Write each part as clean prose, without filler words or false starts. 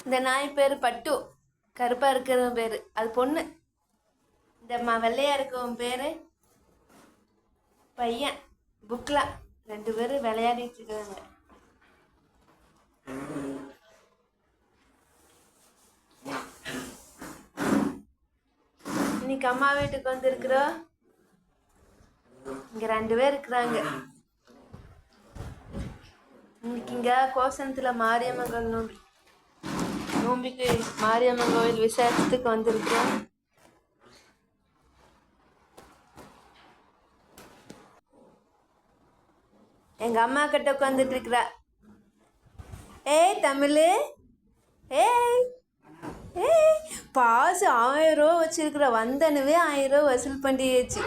இந்த நாய் பேர் பட்டு. கருப்பா இருக்கிறவன் பேரு அது பொண்ணு. இந்த வெள்ளையா இருக்கவன் பேரு பையன். புக்லா. 2 பேரும் விளையாடிட்டு இருக்காங்க. இன்னைக்கு அம்மா வீட்டுக்கு வந்திருக்கிறோம். இங்க 2 பேர் இருக்கிறாங்க. இன்னைக்கு இங்க கோசனத்துல மாரியம்மன் கோயில் நோம்பிக்கு மாரியம்மன் கோயில் விசேஷத்துக்கு வந்திருக்கிறோம். எங்க அம்மா கிட்ட உட்காந்துட்டு இருக்கிறா. ஏய் தமிழ், ஏய் ஏய் பாசு 1000 ரூபா வச்சிருக்கிற. வந்தனுவே 1000 ரூபா வசூல் பண்ணியாச்சு.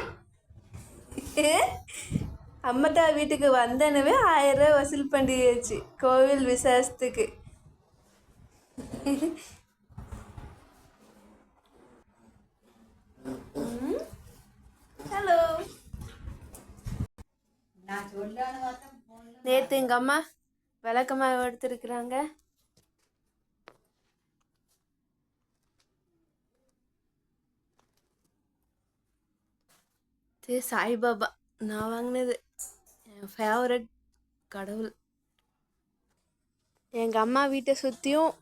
அம்மத்தா வீட்டுக்கு வந்தனுவே 1000 ரூபா வசூல் பண்ணியாச்சு கோவில் விசேஷத்துக்கு. ஹலோ. நேற்று எங்கள் அம்மா விளக்கமாக எடுத்துருக்குறாங்க. சாய்பாபா நான் வாங்கினது. என் ஃபேவரட் கடவுள். எங்கள் அம்மா வீட்டை சுற்றியும்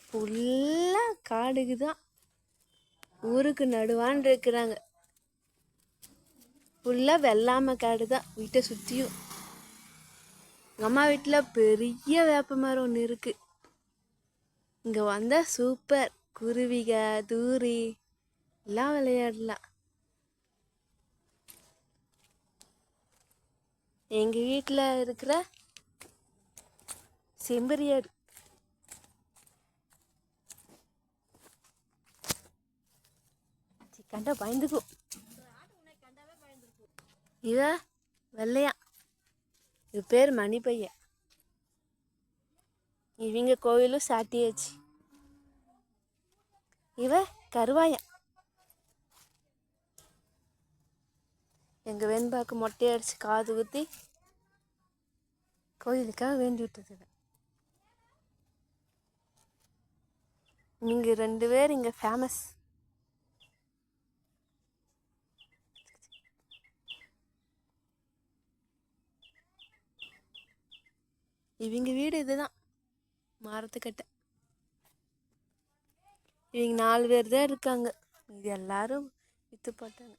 ஃபுல்லாக காடுக்கு தான். ஊருக்கு நடுவான் இருக்கிறாங்க. ஃபுல்லாக வெள்ளாமை காடு தான் வீட்டை சுற்றியும். எங்கள் அம்மா வீட்டில் பெரிய வேப்ப மரம் ஒன்று இருக்குது. இங்கே வந்தால் சூப்பர். குருவிக தூரி எல்லாம் விளையாடலாம். எங்கள் வீட்டில் இருக்கிற செம்பரியாடு கண்டா பயந்துக்கும். இவ வெள்ளையா, இது பேர் மணி பையன். இவங்க கோயிலும் சாட்டியாச்சு. இவ கருவாயா. எங்கள் வெண்பாக்கு மொட்டை அடித்து காது குத்தி கோயிலுக்காக வேண்டி விட்டது. நீங்கள் 2 பேர் இங்கே ஃபேமஸ். இவங்க வீடு இதுதான், மரத்துக்கட்டை. இவங்க 4 பேர் தான் இருக்காங்க. இது எல்லாரும் விற்று போட்டாங்க.